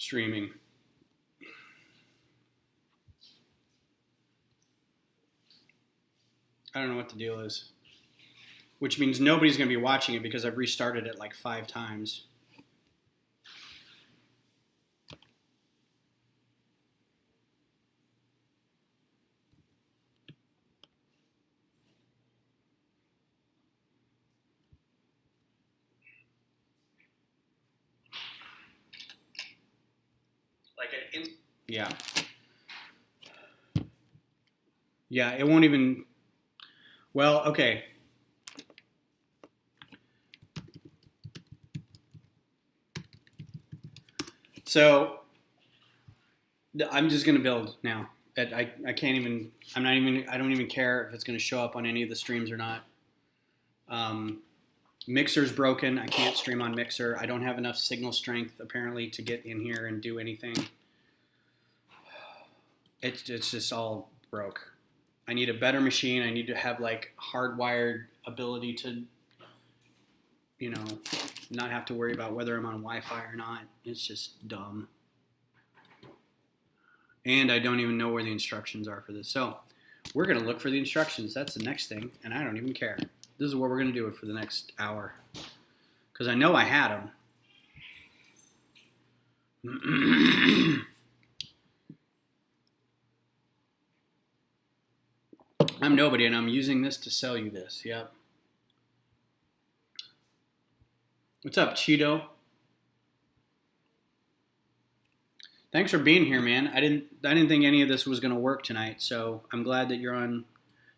streaming. I don't know what the deal is. Which means nobody's going to be watching it because I've restarted it like 5 times. Yeah. Yeah, it won't even... Well, okay. So, I'm just going to build now. I can't even... I don't even care if it's going to show up on any of the streams or not. Mixer's broken. I can't stream on Mixer. I don't have enough signal strength, apparently, to get in here and do anything. It's just all broke. I need a better machine. I need to have like hardwired ability to, you know, not have to worry about whether I'm on Wi-Fi or not. It's just dumb. And I don't even know where the instructions are for this. So we're going to look for the instructions. That's the next thing. And I don't even care. This is what we're going to do it for the next hour. Because I know I had them. I'm nobody, and I'm using this to sell you this. Yep. What's up, Cheeto? Thanks for being here, man. I didn't think any of this was going to work tonight, so I'm glad that you're on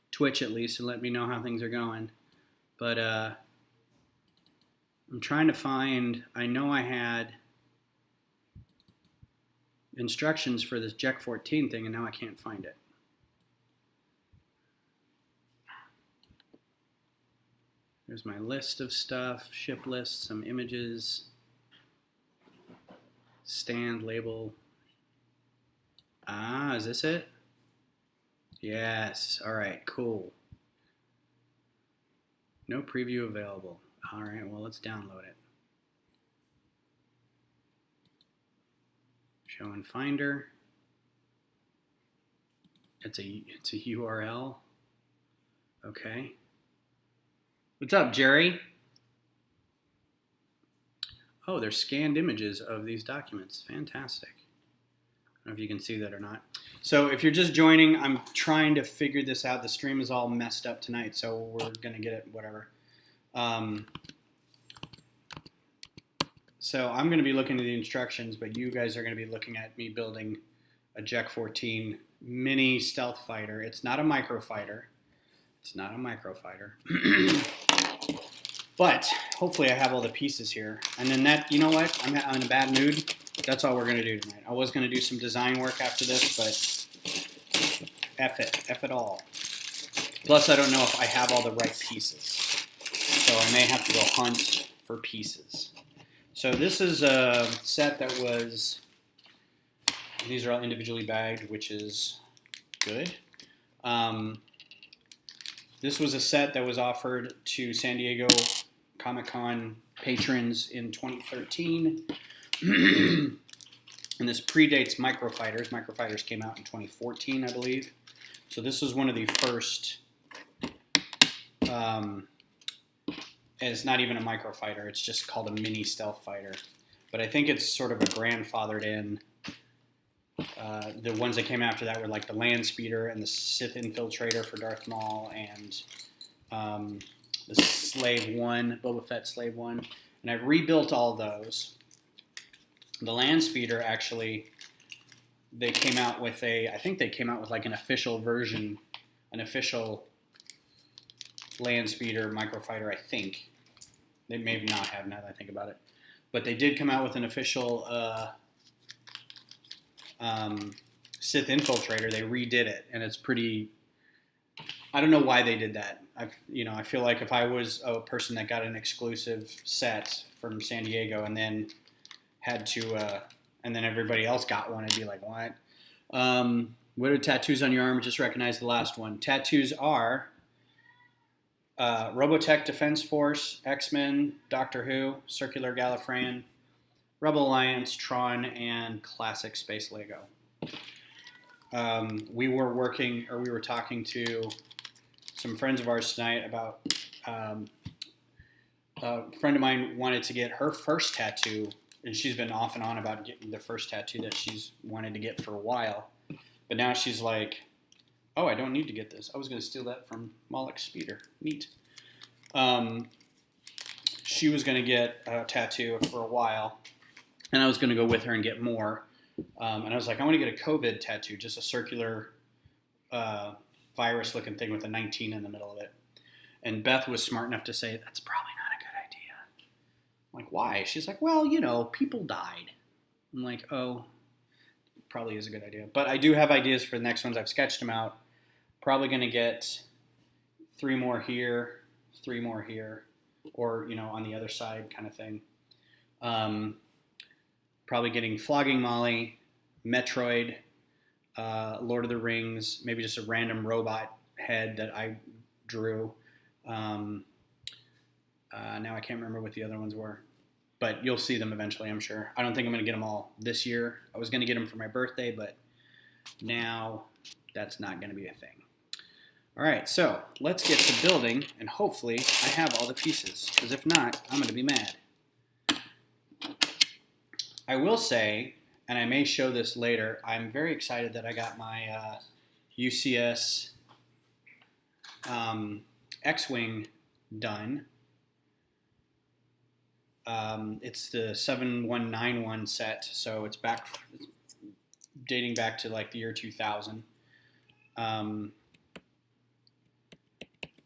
Twitch at least and let me know how things are going. But I'm trying to find. I know I had instructions for this Jack 14 thing, and now I can't find it. There's my list of stuff, ship list, some images, stand, label. Ah, is this it? Yes, all right, cool. No preview available. All right, well, let's download it. Show in Finder. It's a URL. Okay. What's up, Jerry? Oh, they're scanned images of these documents. Fantastic. I don't know if you can see that or not. So if you're just joining, I'm trying to figure this out. The stream is all messed up tonight, so we're going to get it, whatever. So I'm going to be looking at the instructions, but you guys are going to be looking at me building a Jack 14 mini stealth fighter. It's not a microfighter. It's not a microfighter. But hopefully I have all the pieces here. And then that, you know what? I'm in a bad mood. That's all we're going to do tonight. I was going to do some design work after this, but F it. F it all. Plus, I don't know if I have all the right pieces. So I may have to go hunt for pieces. So this is a set that was, these are all individually bagged, which is good. This was a set that was offered to San Diego Comic-Con patrons in 2013. And this predates Microfighters. Microfighters came out in 2014, I believe. So this was one of the first, and it's not even a microfighter, it's just called a mini stealth fighter. But I think it's sort of a grandfathered in. The ones that came after that were like the Land Speeder and the Sith Infiltrator for Darth Maul and the Slave One, Boba Fett Slave One. And I rebuilt all those. The Land Speeder, actually, they came out with I think they came out with like an official version, an official Land Speeder microfighter, I think. They may not have now that I think about it. But they did come out with an official Sith Infiltrator. They redid it, and it's pretty... I don't know why they did that. I feel like if I was a person that got an exclusive set from San Diego and then had to, and then everybody else got one, I'd be like, what? What are tattoos on your arm? Just recognize the last one. Tattoos are Robotech Defense Force, X-Men, Doctor Who, Circular Gallifreyan, Rebel Alliance, Tron, and Classic Space Lego. We were talking to some friends of ours tonight about a friend of mine wanted to get her first tattoo, and she's been off and on about getting the first tattoo that she's wanted to get for a while. But now she's like, oh, I don't need to get this. I was going to steal that from Moloch's Speeder. Neat. She was going to get a tattoo for a while, and I was going to go with her and get more. And I was like, I want to get a COVID tattoo, just a circular virus-looking thing with a 19 in the middle of it. And Beth was smart enough to say, that's probably not a good idea. I'm like, why? She's like, well, people died. I'm like, oh, probably is a good idea. But I do have ideas for the next ones. I've sketched them out. Probably going to get 3 more here, 3 more here, or, on the other side kind of thing. Probably getting Flogging Molly, Metroid, Lord of the Rings, maybe just a random robot head that I drew. Now I can't remember what the other ones were, but you'll see them eventually, I'm sure. I don't think I'm going to get them all this year. I was going to get them for my birthday, but now that's not going to be a thing. All right, so let's get to building, and hopefully I have all the pieces, because if not, I'm going to be mad. I will say, and I may show this later, I'm very excited that I got my UCS X-Wing done. It's the 7191 set, so it's dating back to like the year 2000.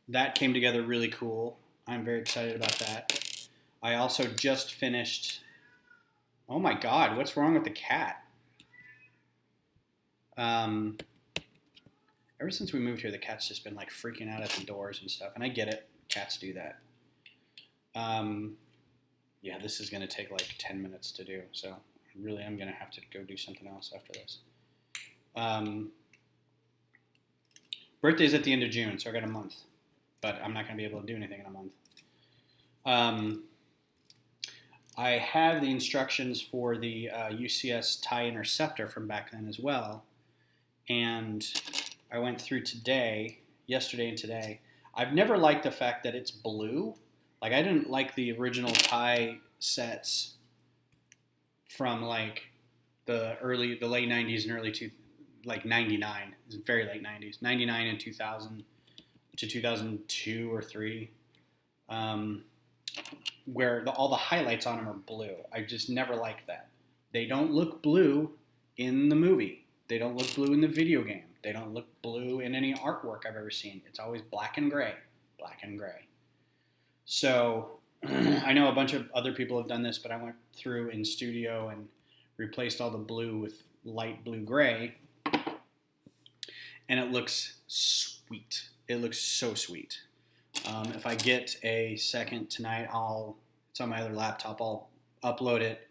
That came together really cool. I'm very excited about that. I also just finished... Oh my God, what's wrong with the cat? Ever since we moved here, the cat's just been like freaking out at the doors and stuff. And I get it. Cats do that. Yeah, this is going to take like 10 minutes to do. So really, I'm going to have to go do something else after this. Birthday's at the end of June, so I got a month. But I'm not going to be able to do anything in a month. I have the instructions for the UCS TIE Interceptor from back then as well. And I went through yesterday and today. I've never liked the fact that it's blue. Like, I didn't like the original TIE sets from like the late 90s and early 99. It was very late 90s. 99 and 2000 to 2002 or 3. Where all the highlights on them are blue. I just never liked that. They don't look blue in the movie. They don't look blue in the video game. They don't look blue in any artwork I've ever seen. It's always black and gray. Black and gray. So I know a bunch of other people have done this, but I went through in studio and replaced all the blue with light blue gray. And it looks sweet. It looks so sweet. If I get a second tonight, it's on my other laptop. I'll upload it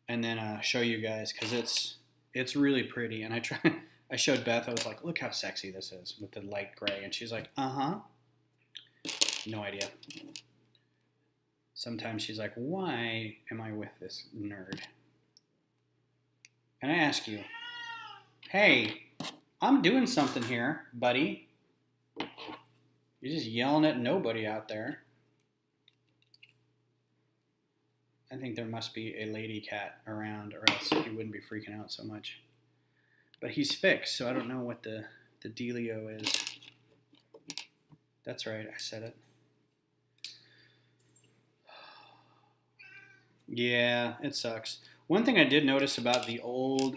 and then show you guys, because it's really pretty. And I showed Beth. I was like, look how sexy this is with the light gray, and she's like, no idea. Sometimes she's like, why am I with this nerd? And I ask you, hey, I'm doing something here, buddy. You're just yelling at nobody out there. I think there must be a lady cat around, or else he wouldn't be freaking out so much. But he's fixed, so I don't know what the dealio is. That's right, I said it. Yeah, it sucks. One thing I did notice about the old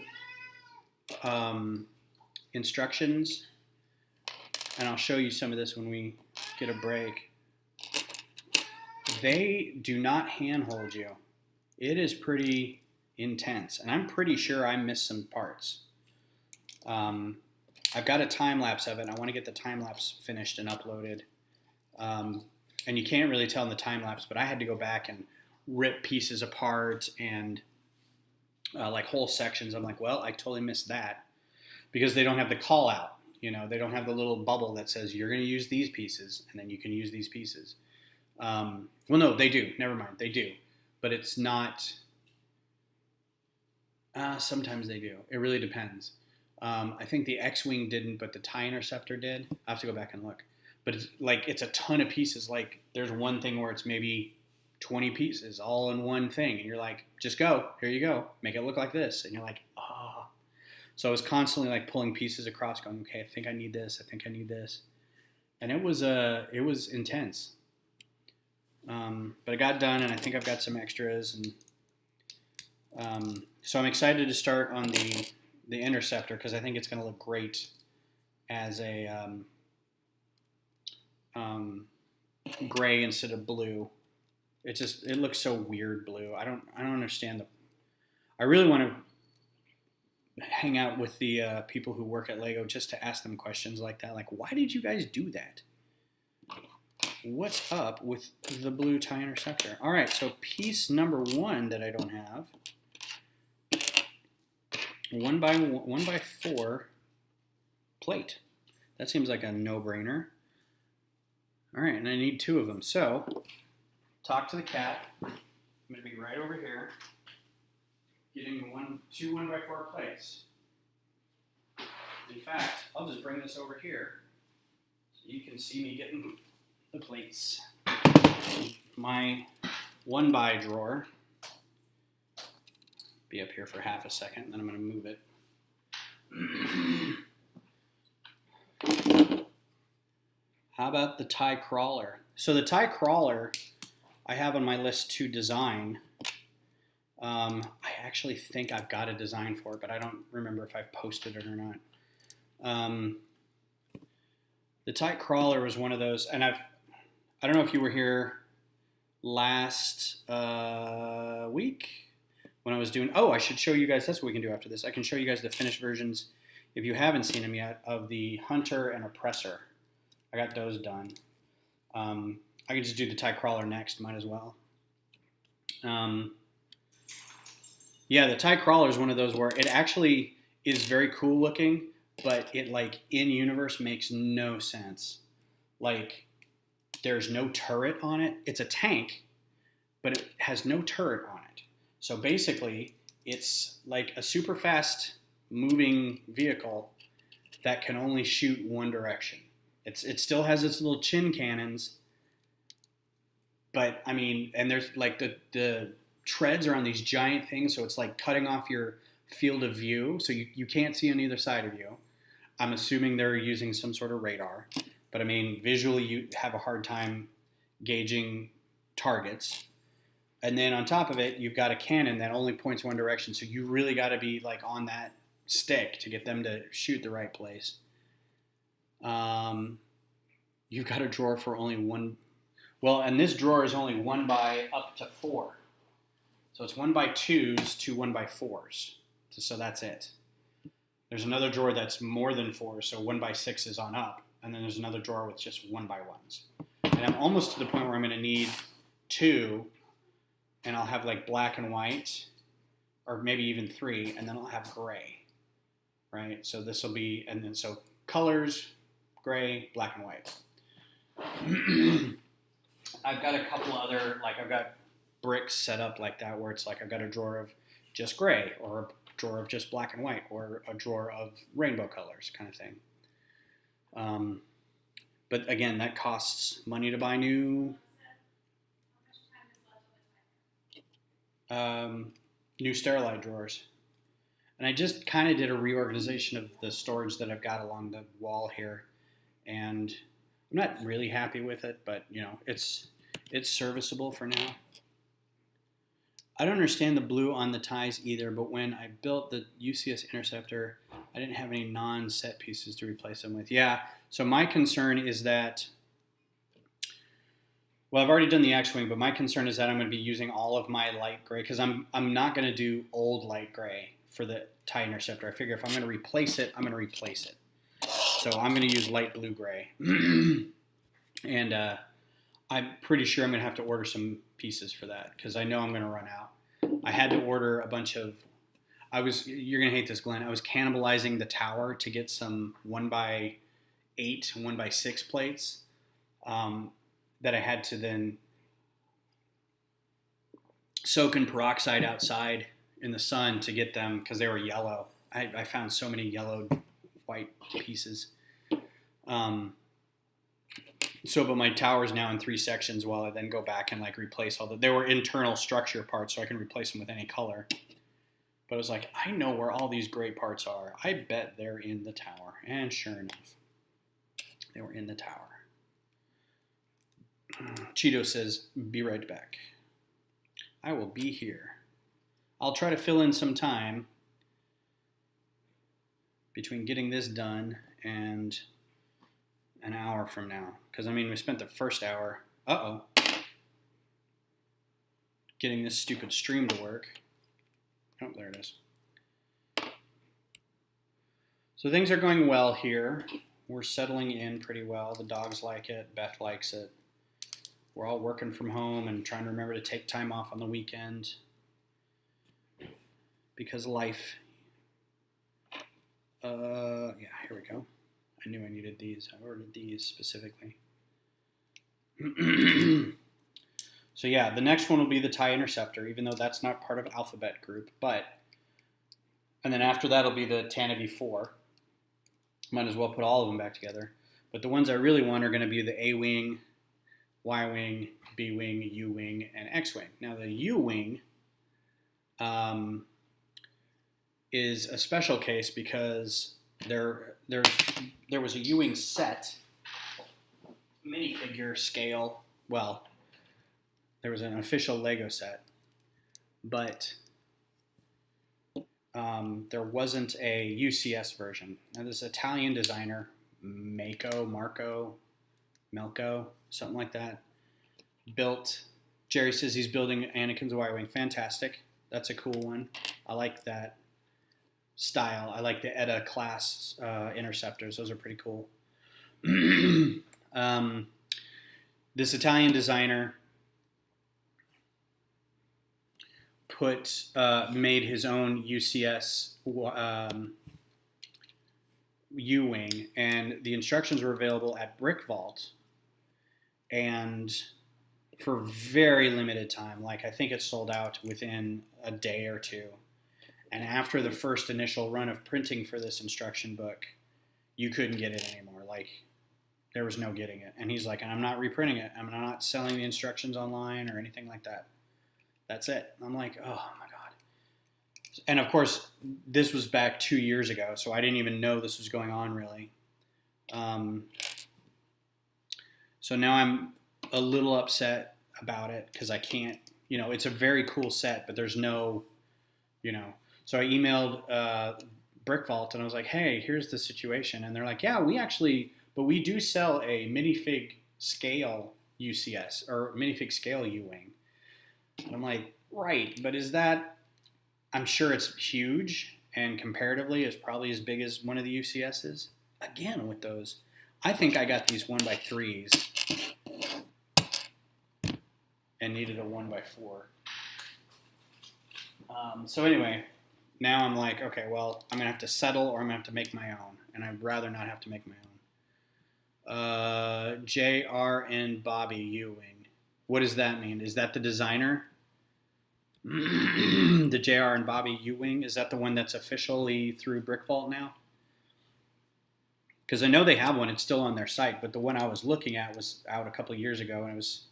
instructions, and I'll show you some of this when we get a break, they do not handhold you. It is pretty intense, and I'm pretty sure I missed some parts. I've got a time lapse of it, and I want to get the time lapse finished and uploaded. And you can't really tell in the time lapse, but I had to go back and rip pieces apart and like whole sections. I'm like, well, I totally missed that, because they don't have the call out. You know, they don't have the little bubble that says you're going to use these pieces and then you can use these pieces. Well, no, they do. Never mind. They do. But it's not Sometimes they do. It really depends. I think the X-Wing didn't, but the TIE Interceptor did. I have to go back and look. But it's a ton of pieces. Like there's one thing where it's maybe 20 pieces all in one thing, and you're like, just go. Here you go. Make it look like this, and you're like, ah. Oh. So I was constantly like pulling pieces across, going, okay, I think I need this. I think I need this, and it was intense. But it got done, and I think I've got some extras, and so I'm excited to start on the Interceptor because I think it's going to look great as a gray instead of blue. It looks so weird blue. I don't understand I really want to hang out with the people who work at Lego just to ask them questions like that. Like, why did you guys do that? What's up with the blue TIE Interceptor? All right, so piece number 1 that I don't have. 1x4 plate. That seems like a no-brainer. All right, and I need 2 of them. So, talk to the cat. I'm going to be right over here, getting 2 1x4 plates. In fact, I'll just bring this over here so you can see me getting the plates. My 1x drawer. Be up here for half a second, then I'm going to move it. How about the TIE Crawler? So the TIE Crawler I have on my list to design. I actually think I've got a design for it, but I don't remember if I've posted it or not. The TIE Crawler was one of those, and I don't know if you were here last week when I was doing, I should show you guys, that's what we can do after this. I can show you guys the finished versions, if you haven't seen them yet, of the Hunter and Oppressor. I got those done. I can just do the TIE Crawler next, might as well. Yeah, the TIE Crawler is one of those where it actually is very cool looking, but it like in universe makes no sense. Like there's no turret on it. It's a tank, but it has no turret on it. So basically, it's like a super fast moving vehicle that can only shoot one direction. It still has its little chin cannons, but I mean, and there's like the treads are on these giant things, so it's like cutting off your field of view, so you can't see on either side of you. I'm assuming they're using some sort of radar, but I mean, visually you have a hard time gauging targets. And then on top of it, you've got a cannon that only points one direction, so you really got to be like on that stick to get them to shoot the right place. You've got a drawer for only one. Well, and this drawer is only 1x up to 4. So it's 1x2s to 1x4s. So that's it. There's another drawer that's more than 4, so 1x6s on up. And then there's another drawer with just 1x1s. And I'm almost to the point where I'm going to need 2, and I'll have like black and white, or maybe even 3, and then I'll have gray, right? So this will be, and then so colors, gray, black and white. I've got a couple other, like I've got bricks set up like that where it's like I've got a drawer of just gray, or a drawer of just black and white, or a drawer of rainbow colors kind of thing. But again, that costs money to buy new Sterilite drawers. And I just kind of did a reorganization of the storage that I've got along the wall here, and I'm not really happy with it, but you know, it's serviceable for now. I don't understand the blue on the ties either, but when I built the UCS Interceptor, I didn't have any non-set pieces to replace them with. Yeah, so my concern is that, well, I've already done the X-Wing, but my concern is that I'm going to be using all of my light gray, because I'm not going to do old light gray for the TIE Interceptor. I figure if I'm going to replace it, I'm going to replace it. So I'm going to use light blue gray. And I'm pretty sure I'm going to have to order some pieces for that, because I know I'm going to run out. I had to order a bunch of, you're going to hate this, Glenn, I was cannibalizing the tower to get some 1x8, 1x6 plates that I had to then soak in peroxide outside in the sun to get them because they were yellow. I found so many yellowed white pieces. But my tower's now in 3 sections while I then go back and like replace they were internal structure parts, so I can replace them with any color. But I was like, I know where all these great parts are. I bet they're in the tower. And sure enough, they were in the tower. Cheeto says, be right back. I will be here. I'll try to fill in some time between getting this done and an hour from now. Because, I mean, we spent the first hour, getting this stupid stream to work. Oh, there it is. So things are going well here. We're settling in pretty well. The dogs like it. Beth likes it. We're all working from home and trying to remember to take time off on the weekend. Because life. Yeah, here we go. I knew I needed these. I ordered these specifically. So yeah, the next one will be the TIE Interceptor, even though that's not part of Alphabet Group. And then after that will be the Tana V4. Might as well put all of them back together. But the ones I really want are going to be the A-Wing, Y-Wing, B-Wing, U-Wing, and X-Wing. Now the U-Wing is a special case because there was a U-Wing set, minifigure scale. Well, there was an official Lego set, but there wasn't a UCS version. Now this Italian designer, Melco, something like that, built. Jerry says he's building Anakin's Y-Wing. Fantastic. That's a cool one. I like that style. I like the Edda class interceptors. Those are pretty cool. This Italian designer made his own UCS U-Wing, and the instructions were available at Brick Vault, and for very limited time. Like, I think it sold out within a day or two. And after the first initial run of printing for this instruction book, you couldn't get it anymore. Like, there was no getting it. And he's like, I'm not reprinting it. I'm not selling the instructions online or anything like that. That's it. I'm like, oh my God. And of course, this was back 2 years ago, so I didn't even know this was going on really. So now I'm a little upset about it because I can't, it's a very cool set, but there's no, So I emailed Brick Vault and I was like, hey, here's the situation. And they're like, yeah, we do sell a minifig scale UCS or minifig scale U-Wing. And I'm like, right, but is that, I'm sure it's huge and comparatively it's probably as big as one of the UCSs. Again, with those, I think I got these 1x3s and needed a 1x4. So anyway, now I'm like, okay, well, I'm going to have to settle or I'm going to have to make my own. And I'd rather not have to make my own. JR and Bobby U-Wing. What does that mean? Is that the designer? The JR and Bobby U-Wing? Is that the one that's officially through Brick Vault now? Because I know they have one. It's still on their site. But the one I was looking at was out a couple of years ago. And it was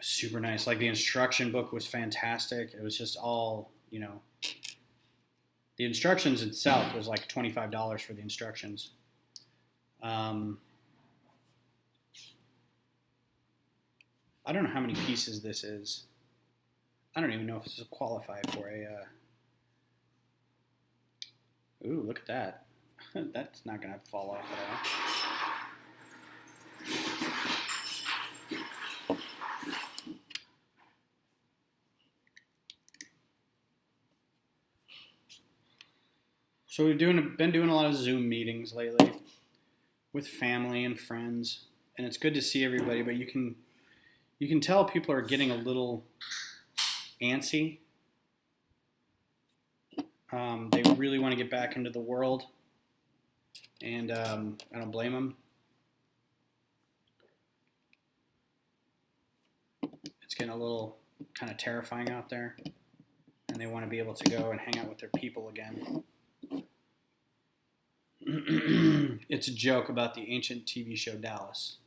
super nice. Like, the instruction book was fantastic. It was just all, the instructions itself was like $25 for the instructions. I don't know how many pieces this is. I don't even know if this is qualified for a... Ooh, look at that. That's not going to fall off at all. So we've been doing a lot of Zoom meetings lately with family and friends, and it's good to see everybody. But you can tell people are getting a little antsy. They really want to get back into the world, and I don't blame them. It's getting a little kind of terrifying out there, and they want to be able to go and hang out with their people again. It's a joke about the ancient TV show Dallas.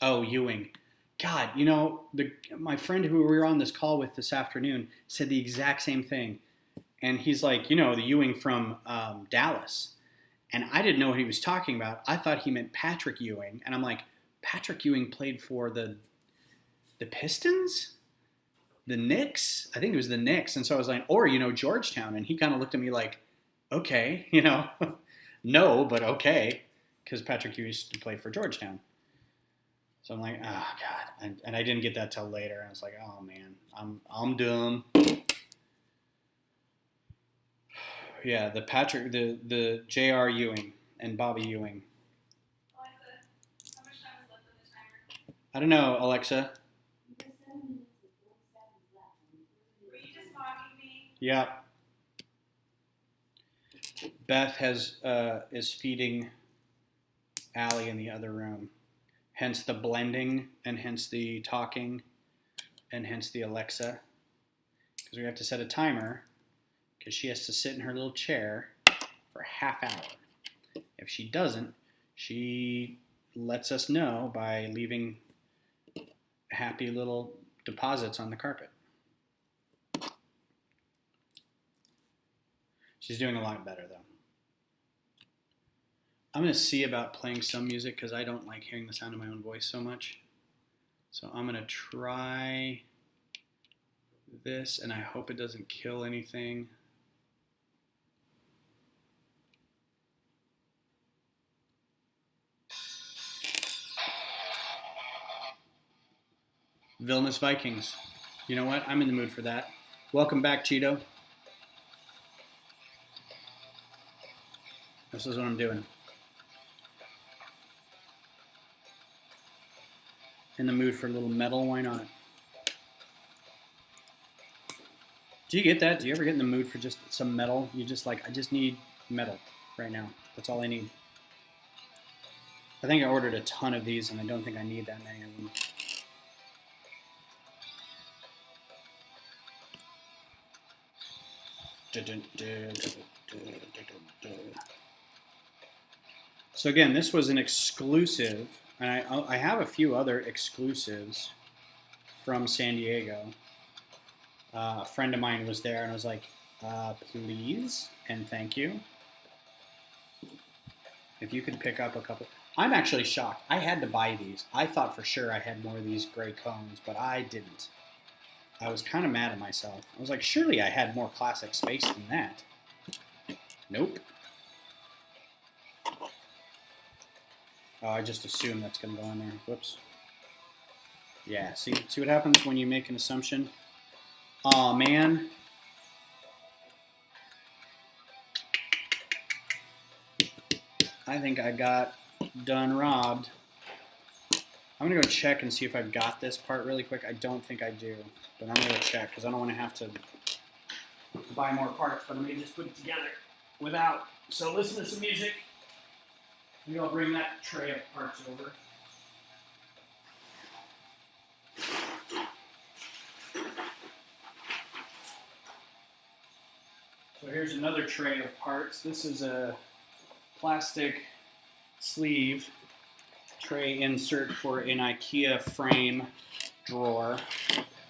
Oh, Ewing. God, you know, my friend who we were on this call with this afternoon said the exact same thing. And he's like, you know, the Ewing from Dallas. And I didn't know what he was talking about. I thought he meant Patrick Ewing. And I'm like, Patrick Ewing played for the Pistons? The Knicks? I think it was the Knicks. And so I was like, or, you know, Georgetown. And he kind of looked at me like, okay, you know, no, but okay. Because Patrick Ewing used to play for Georgetown. So I'm like, oh, God. And I didn't get that till later. I was like, oh, man, I'm dumb. Yeah, the J.R. Ewing and Bobby Ewing. Alexa, how much time is left on the timer? I don't know, Alexa. Were you just mocking me? Yeah. Beth is feeding Allie in the other room. Hence the blending, and hence the talking, and hence the Alexa. Because we have to set a timer, because she has to sit in her little chair for a half hour. If she doesn't, she lets us know by leaving happy little deposits on the carpet. She's doing a lot better, though. I'm going to see about playing some music because I don't like hearing the sound of my own voice so much. So I'm going to try this, and I hope it doesn't kill anything. Vilnius Vikings. You know what? I'm in the mood for that. Welcome back, Cheeto. This is what I'm doing. In the mood for a little metal, why not? Do you get that? Do you ever get in the mood for just some metal? You just like, I just need metal right now. That's all I need. I think I ordered a ton of these, and I don't think I need that many of them. So again, this was an exclusive. And I have a few other exclusives from San Diego. A friend of mine was there and I was like, please and thank you. If you could pick up a couple. I'm actually shocked. I had to buy these. I thought for sure I had more of these gray cones, but I didn't. I was kind of mad at myself. I was like, surely I had more classic space than that. Nope. Oh, I just assume that's going to go in there. Whoops. Yeah, see what happens when you make an assumption? Aw, man. I think I got done robbed. I'm going to go check and see if I've got this part really quick. I don't think I do, but I'm going to check because I don't want to have to buy more parts, but I'm going to just put it together without. So listen to some music. Maybe I'll bring that tray of parts over. So here's another tray of parts. This is a plastic sleeve tray insert for an IKEA frame drawer.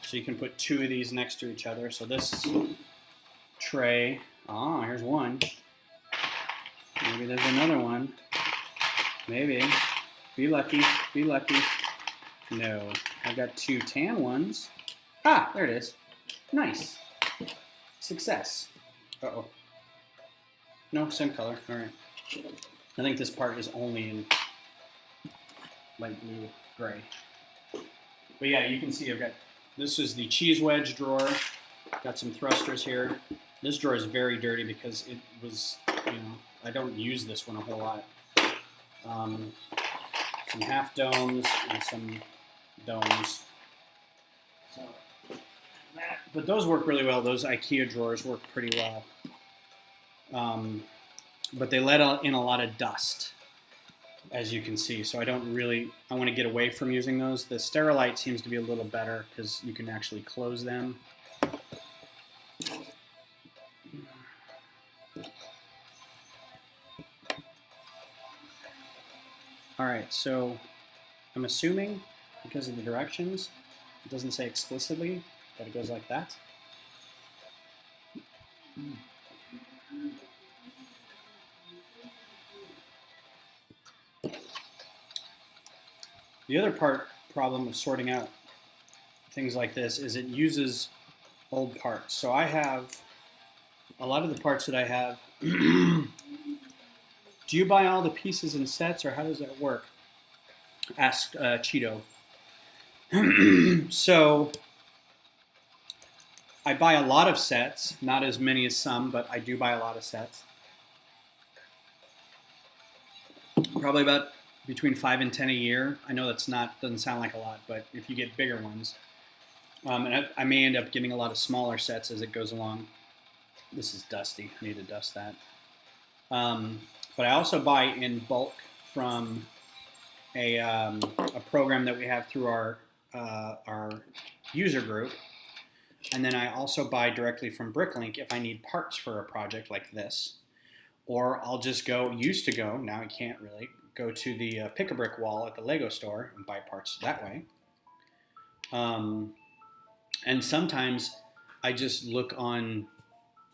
So you can put two of these next to each other. So this tray, here's one. Maybe there's another one. Maybe. Be lucky. Be lucky. No. I've got two tan ones. Ah, there it is. Nice. Success. Uh-oh. No, same color. All right. I think this part is only in light blue, gray. But yeah, you can see I've got, this is the cheese wedge drawer. Got some thrusters here. This drawer is very dirty because it was, I don't use this one a whole lot. Some half domes and some domes. So that, but those work really well. Those IKEA drawers work pretty well. But they let in a lot of dust, as you can see. So I want to get away from using those. The Sterilite seems to be a little better because you can actually close them. All right, so I'm assuming because of the directions, it doesn't say explicitly that it goes like that. The other problem of sorting out things like this is it uses old parts. So I have a lot of the parts that I have. Do you buy all the pieces in sets, or how does that work? Asked Cheeto. So I buy a lot of sets, not as many as some, but I do buy a lot of sets. Probably about between 5 and 10 a year. I know doesn't sound like a lot, but if you get bigger ones, and I may end up getting a lot of smaller sets as it goes along. This is dusty. I need to dust that. But I also buy in bulk from a program that we have through our user group, and then I also buy directly from Bricklink if I need parts for a project like this, or I'll just used to go, now I can't really, go to the Pick-a-Brick wall at the Lego store and buy parts that way. And sometimes I just look on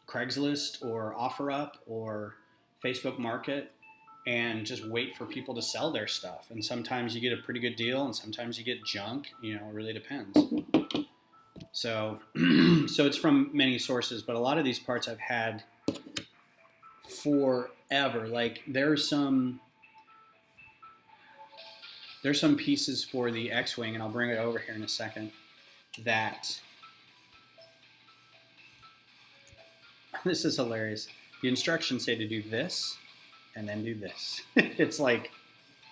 Craigslist or OfferUp or Facebook Market and just wait for people to sell their stuff. And sometimes you get a pretty good deal, and sometimes you get junk. It really depends. So, so it's from many sources, but a lot of these parts I've had forever. Like there's some pieces for the X-Wing, and I'll bring it over here in a second, that this is hilarious. The instructions say to do this and then do this. It's like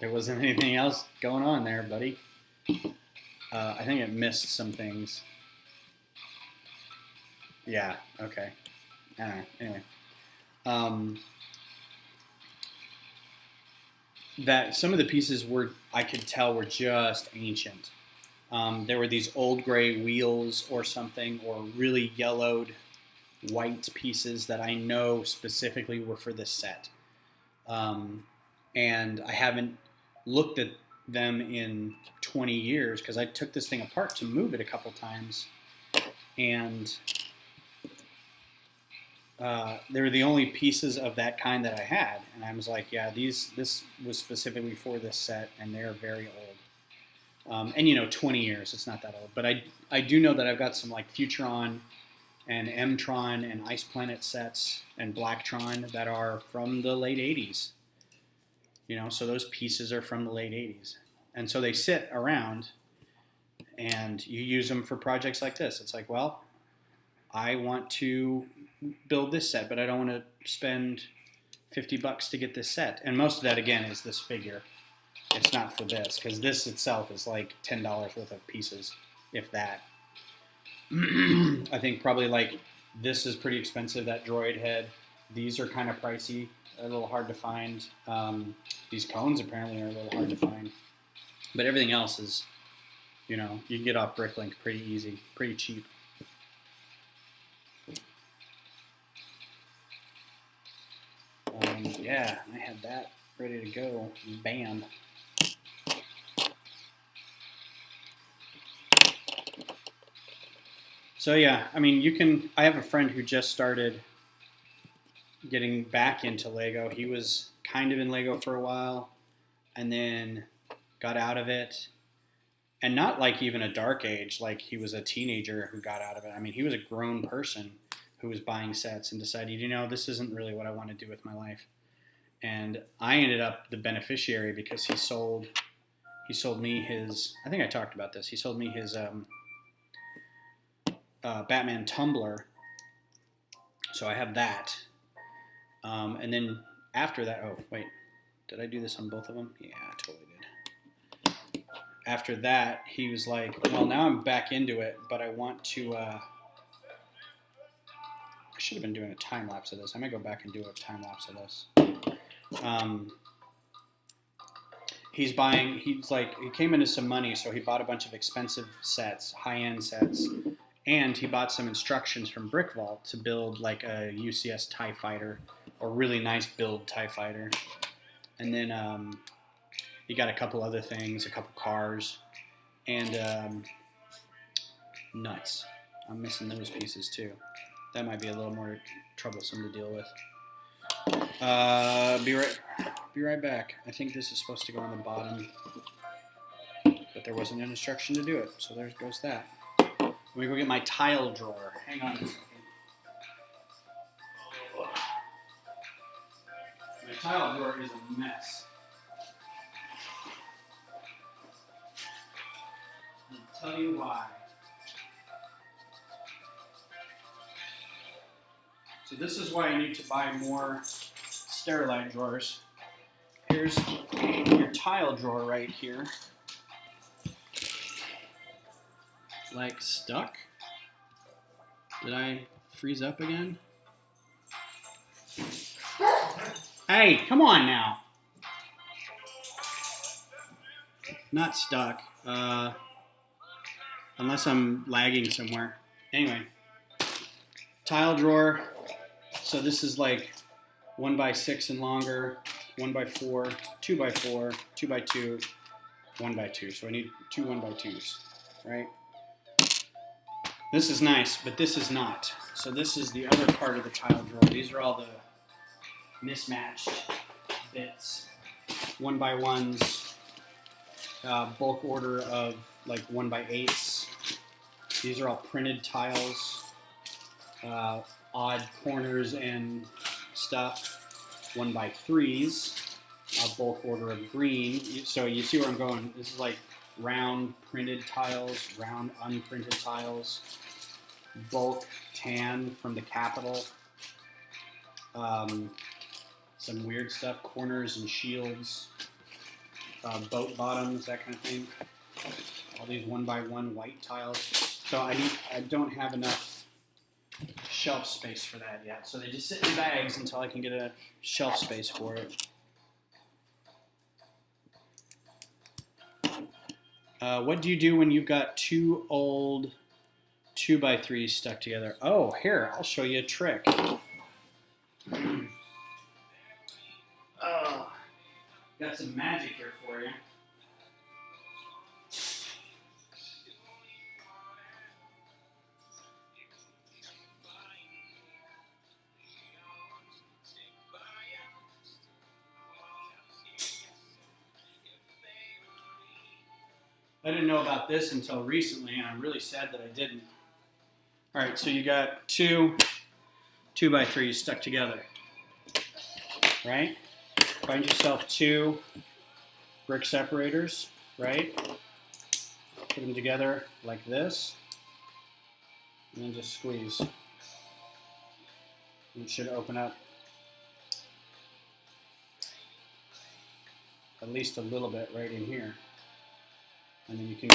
there wasn't anything else going on there, buddy. I think it missed some things. Yeah, okay. All right, anyway. That some of the pieces I could tell were just ancient. There were these old gray wheels or something, or really yellowed white pieces that I know specifically were for this set. And I haven't looked at them in 20 years because I took this thing apart to move it a couple times, and they were the only pieces of that kind that I had, and I was like, yeah, this was specifically for this set, and they're very old. And 20 years, it's not that old, but I do know that I've got some like Futron and M-Tron and Ice Planet sets and Blacktron that are from the late 80s. So those pieces are from the late 80s. And so they sit around, and you use them for projects like this. It's like, well, I want to build this set, but I don't want to spend $50 to get this set. And most of that, again, is this figure. It's not for this, because this itself is like $10 worth of pieces, if that. I think probably like this is pretty expensive, that droid head. These are kind of pricey, a little hard to find. These cones apparently are a little hard to find. But everything else is, you can get off Bricklink pretty easy, pretty cheap. Yeah, I had that ready to go. Bam. So yeah, I mean, I have a friend who just started getting back into Lego. He was kind of in Lego for a while, and then got out of it. And not like even a dark age, like he was a teenager who got out of it. I mean, he was a grown person who was buying sets and decided, this isn't really what I want to do with my life. And I ended up the beneficiary because he sold me his, I think I talked about this, he sold me his Batman tumbler. So I have that. And then after that, oh, wait, did I do this on both of them? Yeah, I totally did. After that, he was like, well, now I'm back into it, but I want to, I should have been doing a time lapse of this. I might go back and do a time lapse of this. He came into some money, so he bought a bunch of expensive sets, high-end sets, and he bought some instructions from Brick Vault to build like a UCS TIE fighter, or really nice build TIE fighter. And then You got a couple other things, a couple cars, and nuts. I'm missing those pieces too. That might be a little more troublesome to deal with. Be right back. I think this is supposed to go on the bottom, but there wasn't an instruction to do it, so there goes that. Let me go get my tile drawer. Hang on a second. My tile drawer is a mess. I'll tell you why. So this is why I need to buy more Sterilite drawers. Here's your tile drawer right here. Like stuck? Did I freeze up again? Hey, come on now. Not stuck. Unless I'm lagging somewhere. Anyway, tile drawer. So this is like 1x6 and longer, 1x4, 2x4, 2x2, 1x2. So I need two 1x2s, right? This is nice, but this is not. So this is the other part of the tile drawer. These are all the mismatched bits, 1x1s, bulk order of like 1x8s. These are all printed tiles, odd corners and stuff, 1x3s, a bulk order of green. So you see where I'm going. This is like round printed tiles, round unprinted tiles, bulk tan from the Capitol, some weird stuff, corners and shields, boat bottoms, that kind of thing. All these 1x1 white tiles. So I don't have enough shelf space for that yet. So they just sit in bags until I can get a shelf space for it. What do you do when you've got two old 2x3s stuck together? Oh, here, I'll show you a trick. Got some magic here for you. I didn't know about this until recently, and I'm really sad that I didn't. All right, so you got two 2x3s stuck together, right? Find yourself two brick separators, right? Put them together like this, and then just squeeze. It should open up at least a little bit right in here. And then you can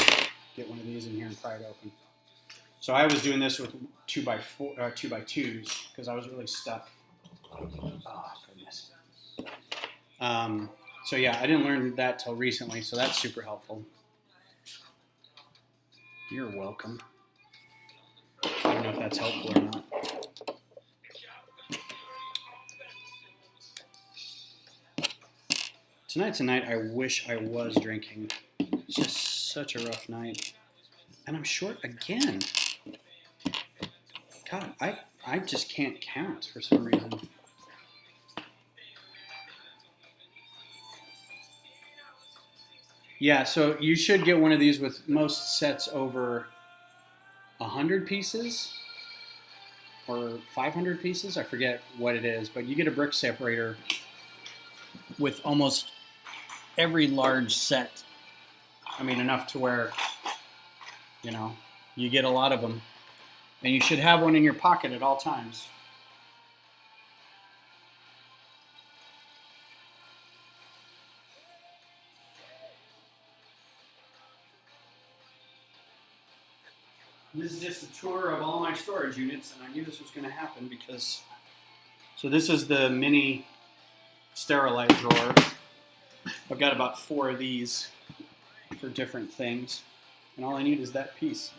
get one of these in here and pry it open. So I was doing this with 2x2s because I was really stuck. Oh, goodness. So yeah, I didn't learn that till recently, so that's super helpful. You're welcome. I don't know if that's helpful or not. Tonight's a night I wish I was drinking. It's just such a rough night. And I'm short again. God, I just can't count for some reason. Yeah, so you should get one of these with most sets over 100 pieces or 500 pieces. I forget what it is, but you get a brick separator with almost every large set. I mean, enough to where, you know, you get a lot of them. And you should have one in your pocket at all times. This is just a tour of all my storage units, and I knew this was going to happen because... So this is the mini Sterilite drawer. I've got about 4 of these for different things, and all I need is that piece.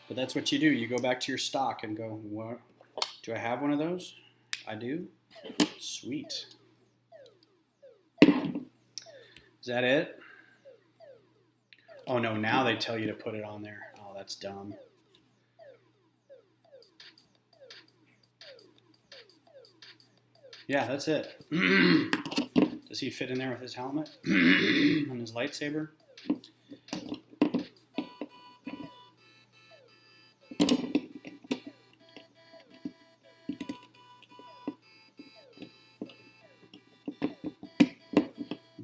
But that's what you do. You go back to your stock and go, what? Do I have one of those? I do? Sweet. Is that it? Oh no, now they tell you to put it on there. Oh, that's dumb. Yeah, that's it. Does he fit in there with his helmet and his lightsaber?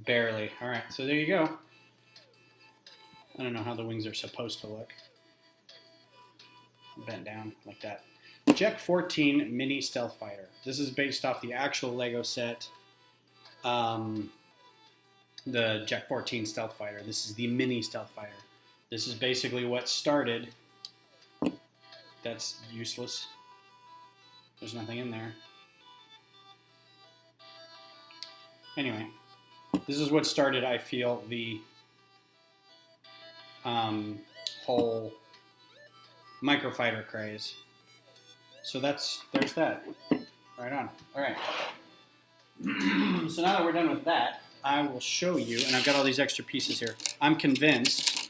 Barely. All right, so there you go. I don't know how the wings are supposed to look. Bent down like that. Jet 14 Mini Stealth Fighter. This is based off the actual Lego set, the Jet 14 Stealth Fighter. This is the Mini Stealth Fighter. This is basically what started. That's useless. There's nothing in there. Anyway, this is what started, I feel, the whole microfighter craze. So there's that. Right on. All right. So now that we're done with that, I will show you, and I've got all these extra pieces here. I'm convinced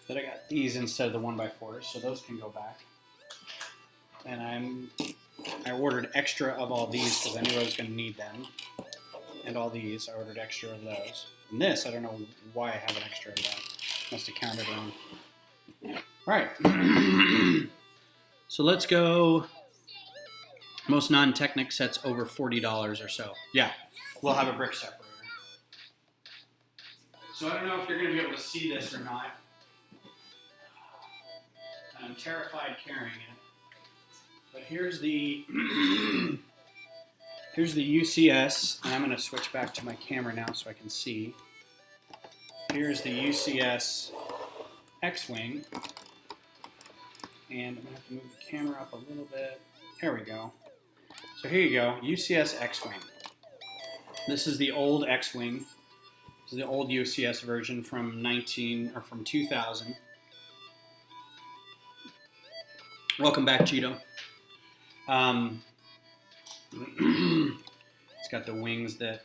that I got these instead of the 1x4s, so those can go back. And I ordered extra of all these because I knew I was going to need them. And all these, I ordered extra of those. And this, I don't know why I have an extra of that. Must have counted wrong. All right. So let's go. Most non-Technic sets over $40 or so. Yeah, we'll have a brick separator. So I don't know if you're going to be able to see this or not. I'm terrified carrying it. But here's the here's the UCS, and I'm going to switch back to my camera now so I can see. Here's the UCS X-Wing. And I'm going to have to move the camera up a little bit. There we go. So here you go, UCS X-Wing. This is the old X-Wing. This is the old UCS version from 2000. Welcome back, Cheeto. It's got the wings that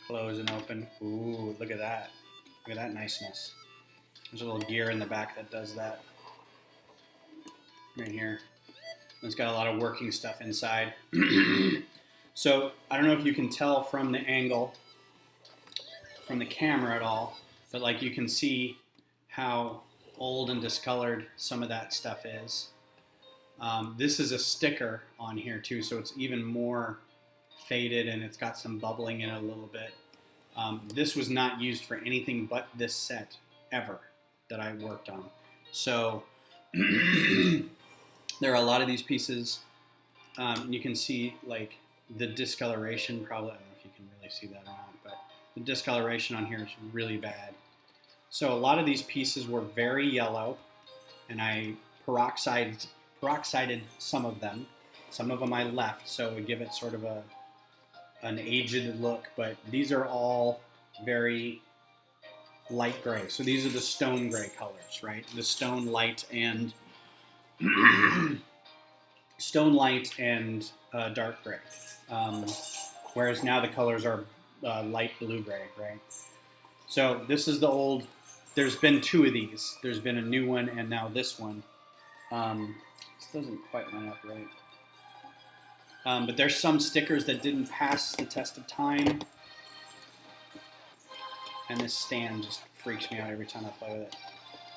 close and open. Ooh, look at that. Look at that niceness. There's a little gear in the back that does that. Right here. It's got a lot of working stuff inside. So I don't know if you can tell from the angle, from the camera at all, but like you can see how old and discolored some of that stuff is. This is a sticker on here too, so it's even more faded and it's got some bubbling in it a little bit. This was not used for anything but this set ever that I worked on. So there are a lot of these pieces. You can see like the discoloration, probably, I don't know if you can really see that or not, but the discoloration on here is really bad. So a lot of these pieces were very yellow, and I peroxided some of them. Some of them I left, so it would give it sort of an aged look, but these are all very light gray. So these are the stone gray colors, right? The stone light and dark gray. Whereas now the colors are light blue gray, right? So this is the old, there's been two of these. There's been a new one and now this one. This doesn't quite line up right. But there's some stickers that didn't pass the test of time. And this stand just freaks me out every time I play with it.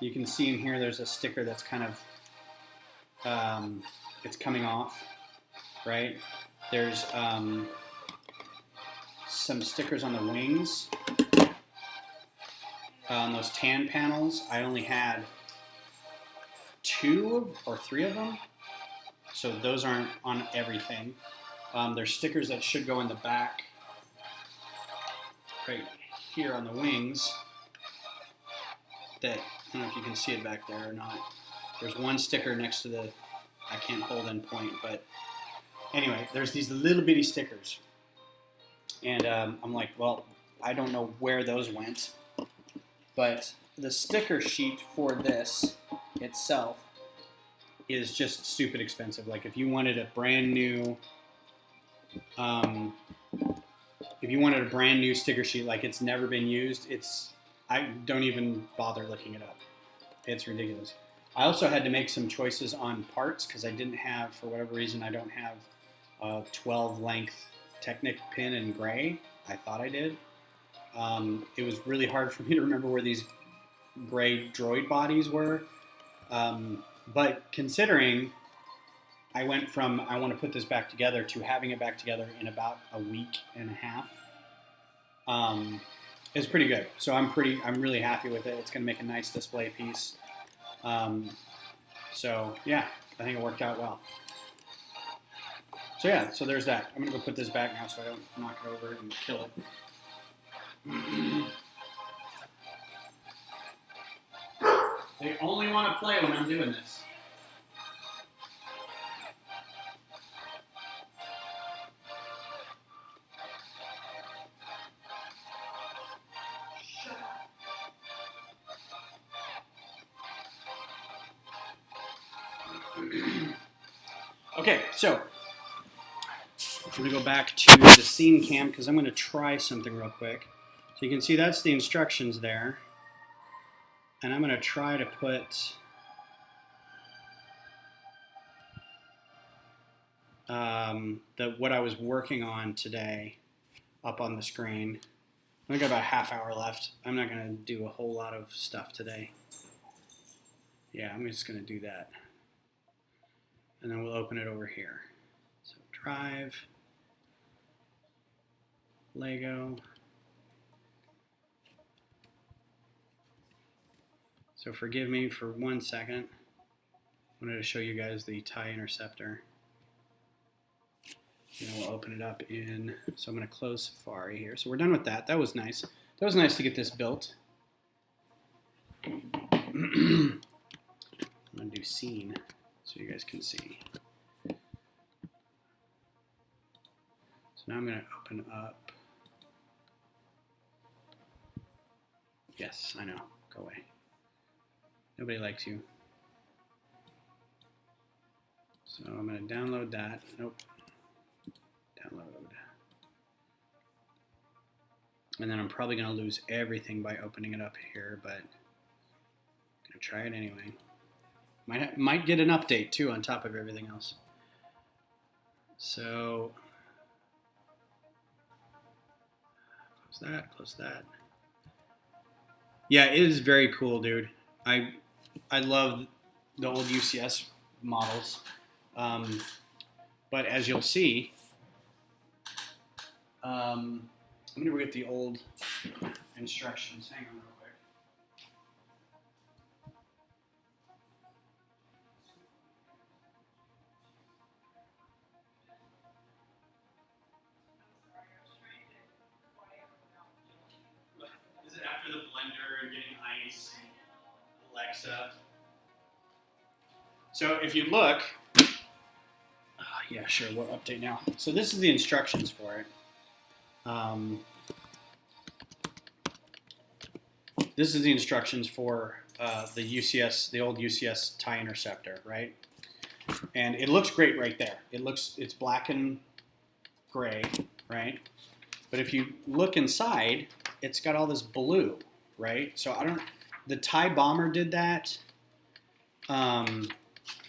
You can see in here there's a sticker that's kind of, it's coming off, right? There's some stickers on the wings. On those tan panels, I only had 2 or 3 of them. So those aren't on everything. There's stickers that should go in the back, right here on the wings, that, I don't know if you can see it back there or not. There's one sticker next to the, I can't hold in point, but anyway, there's these little bitty stickers. And I'm like, well, I don't know where those went, but the sticker sheet for this itself is just stupid expensive. Like if you wanted a brand new if you wanted a brand new sticker sheet, like it's never been used, I don't even bother looking it up. It's ridiculous. I also had to make some choices on parts because I didn't have, for whatever reason, I don't have a 12 length Technic pin in gray. I thought I did. It was really hard for me to remember where these gray droid bodies were. But considering I went from I want to put this back together to having it back together in about a week and a half, it's pretty good. So I'm really happy with it. It's going to make a nice display piece. So yeah, I think it worked out well. So yeah, so there's that. I'm going to go put this back now so I don't knock it over and kill it. They only want to play when I'm doing this. Okay, so I'm going to go back to the scene cam because I'm going to try something real quick. So you can see that's the instructions there. And I'm going to try to put what I was working on today up on the screen. I've got about a half hour left. I'm not going to do a whole lot of stuff today. Yeah, I'm just going to do that. And then we'll open it over here. So drive, Lego. So forgive me for 1 second. I wanted to show you guys the TIE Interceptor. And then we'll open it up in, so I'm going to close Safari here. So we're done with that. That was nice. That was nice to get this built. I'm going to do scene so you guys can see. So now I'm going to open up. Yes, I know. Go away. Nobody likes you. So I'm going to download that. Nope. Download. And then I'm probably going to lose everything by opening it up here, but I'm going to try it anyway. Might get an update too on top of everything else. So close that. Yeah, it is very cool, dude. I love the old UCS models, but as you'll see, I'm gonna get the old instructions. Hang on real quick. Is it after the blender and getting ice and Alexa? So if you look, yeah, sure, we'll update now. So this is the instructions for it. This is the instructions for the UCS, the old UCS TIE Interceptor, right? And it looks great right there. It's black and gray, right? But if you look inside, it's got all this blue, right? So the TIE Bomber did that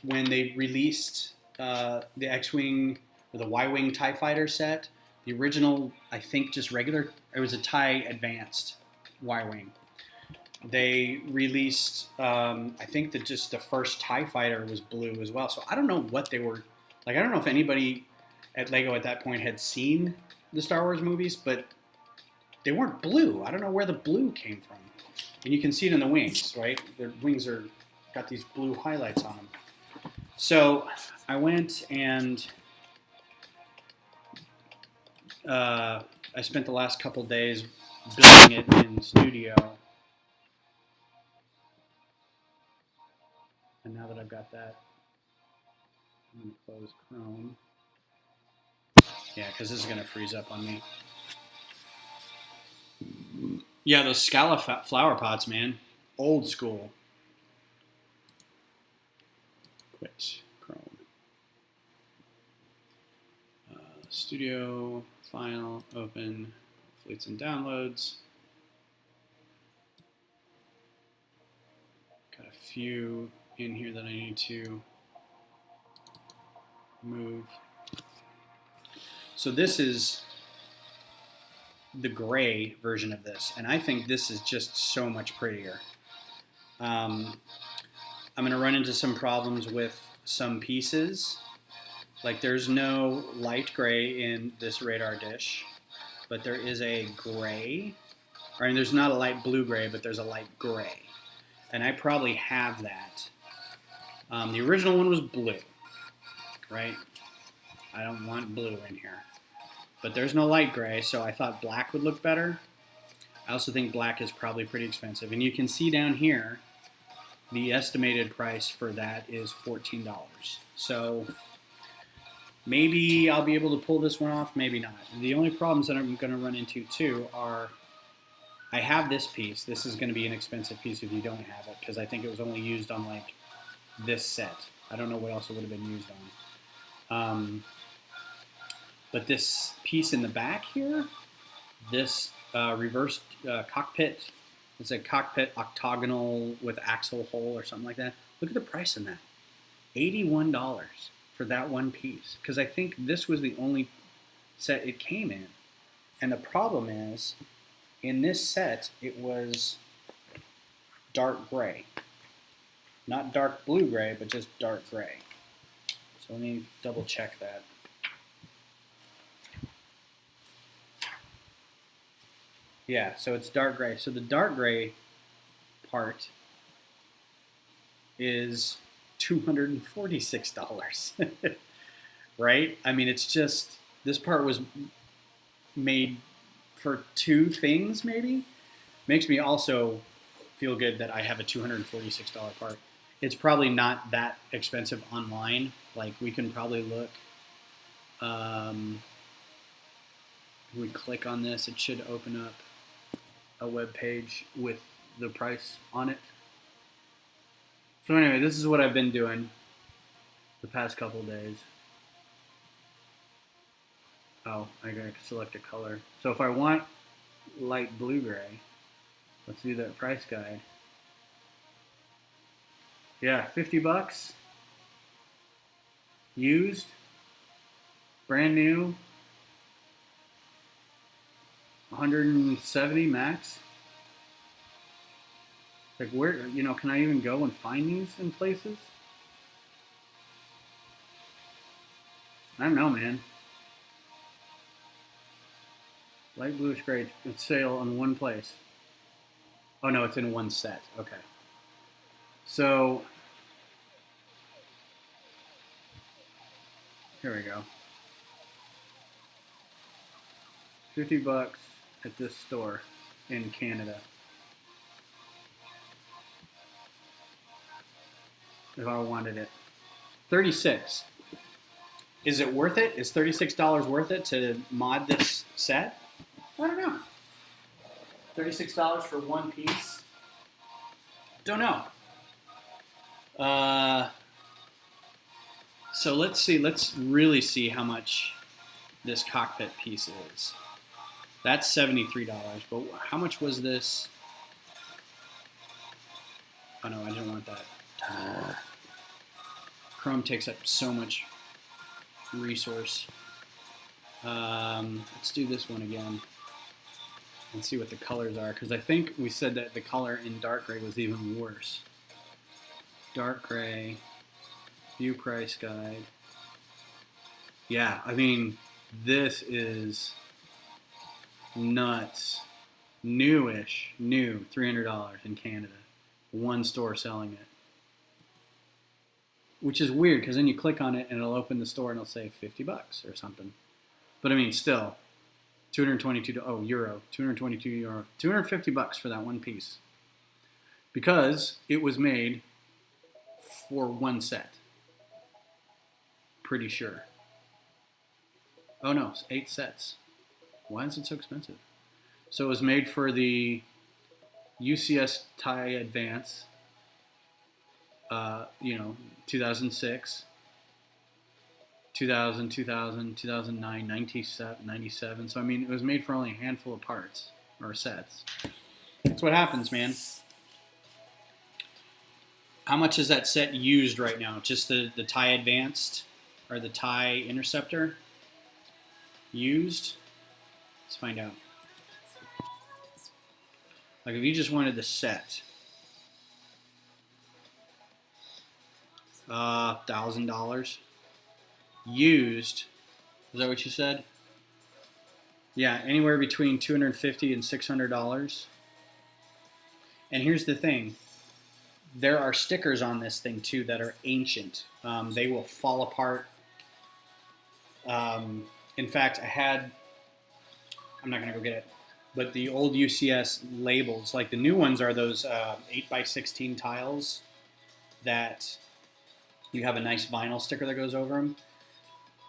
when they released the X-Wing or the Y-Wing TIE Fighter set. The original, I think, just regular, it was a TIE Advanced Y-Wing. They released, I think that just the first TIE Fighter was blue as well. So I don't know what they were, like, I don't know if anybody at LEGO at that point had seen the Star Wars movies, but they weren't blue. I don't know where the blue came from. And you can see it in the wings, right? The wings got these blue highlights on them. So I went and I spent the last couple days building it in Studio. And now that I've got that, I'm going to close Chrome. Yeah, because this is going to freeze up on me. Yeah, those Scala flower pots, man. Old school. Quit Chrome. Studio, file, open, fleets and downloads. Got a few in here that I need to move. So this is the gray version of this, and I think this is just so much prettier. I'm going to run into some problems with some pieces. Like there's no light gray in this radar dish, but there is a gray. I mean, there's not a light blue gray, but there's a light gray. And I probably have that. The original one was blue, right? I don't want blue in here. But there's no light gray, so I thought black would look better. I also think black is probably pretty expensive. And you can see down here, the estimated price for that is $14. So maybe I'll be able to pull this one off, maybe not. The only problems that I'm going to run into too are, I have this piece. This is going to be an expensive piece if you don't have it, because I think it was only used on like this set. I don't know what else it would have been used on. But this piece in the back here, this reversed cockpit, it's a cockpit octagonal with axle hole or something like that. Look at the price on that. $81 for that one piece. Because I think this was the only set it came in. And the problem is, in this set, it was dark gray. Not dark blue gray, but just dark gray. So let me double check that. Yeah, so it's dark gray. So the dark gray part is $246, right? I mean, it's just, this part was made for two things, maybe? Makes me also feel good that I have a $246 part. It's probably not that expensive online. Like, we can probably look. If we click on this, it should open up a web page with the price on it. So anyway, this is what I've been doing the past couple days. Oh, I gotta select a color. So if I want light blue gray, let's do that price guide. Yeah, $50. Used. Brand new. 170 max. Like where, you know, can I even go and find these in places? I don't know, man. Light bluish gray, it's sale on one place. Oh no, it's in one set. Okay. So here we go. $50 at this store in Canada. If I wanted it. 36. Is it worth it? Is $36 worth it to mod this set? I don't know. $36 for one piece? Don't know. So let's see. Let's really see how much this cockpit piece is. That's $73, but how much was this? Oh no, I didn't want that. Chrome takes up so much resource. Let's do this one again and see what the colors are, because I think we said that the color in dark gray was even worse. Dark gray, view price guide. Yeah, I mean, this is nuts. Newish, new, $300 in Canada. One store selling it. Which is weird, because then you click on it and it'll open the store and it'll say $50 or something. But I mean, still, 222, oh, euro, 222 euro, $250 for that one piece. Because it was made for one set. Pretty sure. Oh no, it's 8 sets. Why is it so expensive? So it was made for the UCS Thai Advance, 2006, 2000, 2000, 2009, 97. So, I mean, it was made for only a handful of parts or sets. That's what happens, man. How much is that set used right now? Just the TIE Advanced or the TIE Interceptor used? Let's find out. Like if you just wanted the set, $1,000 used. Is that what you said? Yeah, anywhere between $250 and $600. And here's the thing. There are stickers on this thing too that are ancient. They will fall apart. In fact, I'm not going to go get it, but the old UCS labels, like the new ones are those 8x16 tiles that you have a nice vinyl sticker that goes over them.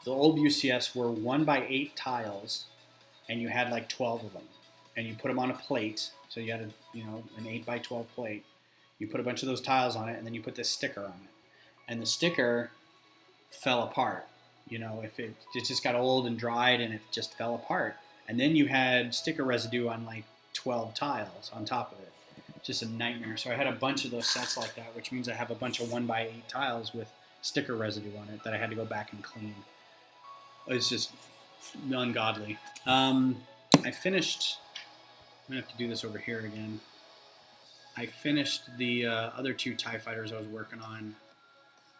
The old UCS were 1x8 tiles, and you had like 12 of them, and you put them on a plate. So you had an 8x12 plate. You put a bunch of those tiles on it, and then you put this sticker on it. And the sticker fell apart. If it just got old and dried, and it just fell apart. And then you had sticker residue on like 12 tiles on top of it. Just a nightmare. So I had a bunch of those sets like that, which means I have a bunch of 1x8 tiles with sticker residue on it that I had to go back and clean. It's just ungodly. I finished. I'm gonna have to do this over here again. I finished the other two TIE fighters I was working on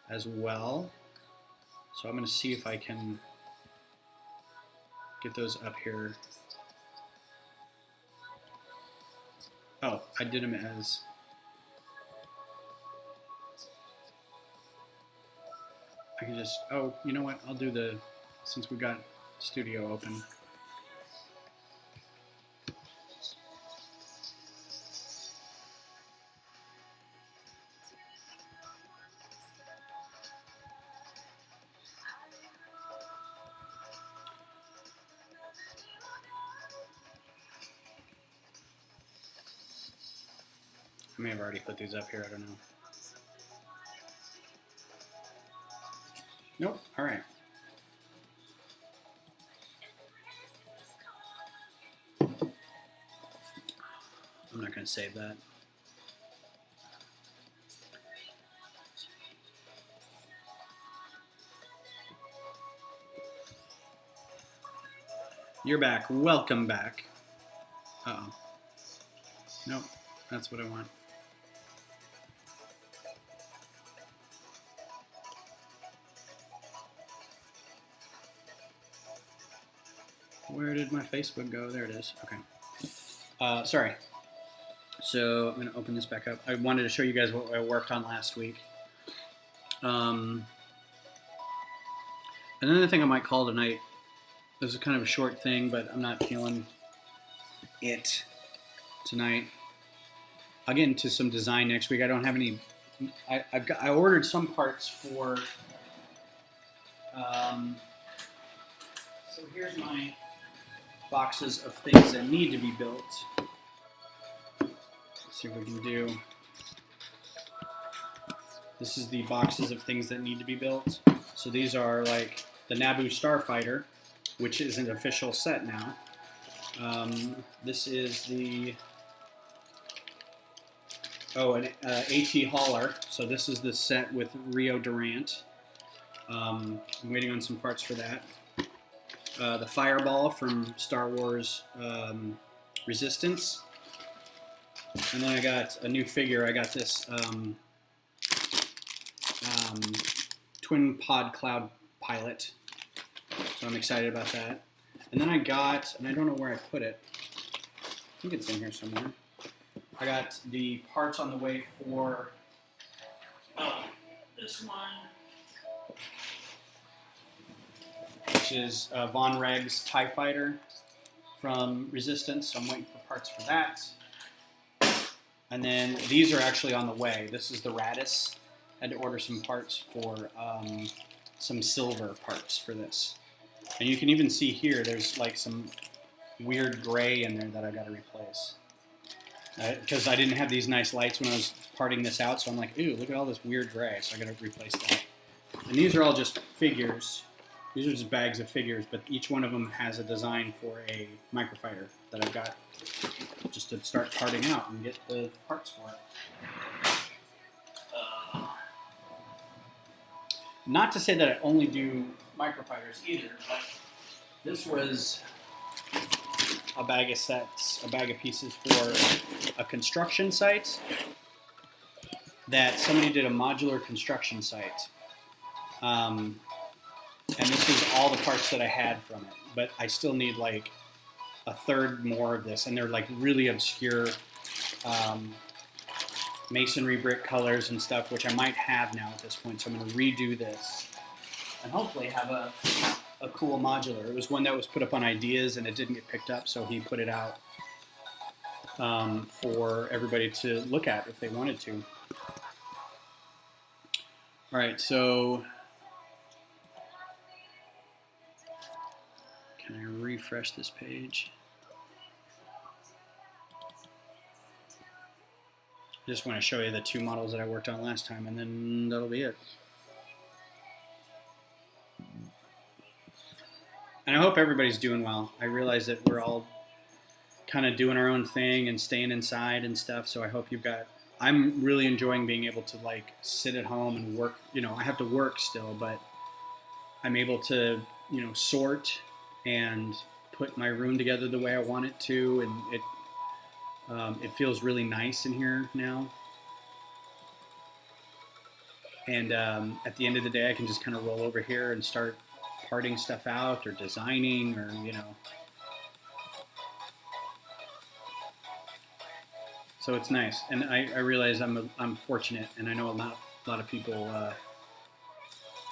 as well. So I'm going to see if I can get those up here. Oh, I did them as... I can just... Oh, you know what? I'll do the... Since we got Studio open. I may have already put these up here, I don't know. Nope, alright. I'm not going to save that. You're back. Welcome back. Uh-oh. Nope, that's what I want. Where did my Facebook go? There it is. Okay. Sorry. So I'm going to open this back up. I wanted to show you guys what I worked on last week. Another thing I might call tonight, this is kind of a short thing, but I'm not feeling it tonight. I'll get into some design next week. I don't have any... I ordered some parts for... So here's my boxes of things that need to be built. Let's see what we can do. This is the boxes of things that need to be built. So these are like the Naboo Starfighter, which is an official set now. This is the an AT Hauler. So this is the set with Rio Durant. I'm waiting on some parts for that. The Fireball from Star Wars Resistance. And then I got a new figure. I got this Twin Pod Cloud Pilot. So I'm excited about that. And then I got, and I don't know where I put it. I think it's in here somewhere. I got the parts on the way for this one, which is Von Reg's TIE Fighter from Resistance. So I'm waiting for parts for that. And then these are actually on the way. This is the Radis. I had to order some parts for some silver parts for this. And you can even see here, there's like some weird gray in there that I got to replace. Because I didn't have these nice lights when I was parting this out, so I'm like, ooh, look at all this weird gray, so I got to replace that. And these are all just figures. These are just bags of figures, but each one of them has a design for a microfighter that I've got just to start parting out and get the parts for it. Not to say that I only do microfighters either, but this was a bag of sets, a bag of pieces for a construction site that somebody did a modular construction site. And this is all the parts that I had from it, but I still need like a third more of this, and they're like really obscure masonry brick colors and stuff, which I might have now at this point. So I'm going to redo this and hopefully have a cool modular. It was one that was put up on Ideas and it didn't get picked up, so he put it out for everybody to look at if they wanted to. All right, so can I refresh this page? I just want to show you the two models that I worked on last time, and then that'll be it. And I hope everybody's doing well. I realize that we're all kind of doing our own thing and staying inside and stuff, so I hope you've got... I'm really enjoying being able to like sit at home and work. You know, I have to work still, but I'm able to, you know, sort and put my room together the way I want it to, and it feels really nice in here now. And at the end of the day, I can just kind of roll over here and start parting stuff out or designing, or, you know. So it's nice, and I realize I'm fortunate, and I know a lot of people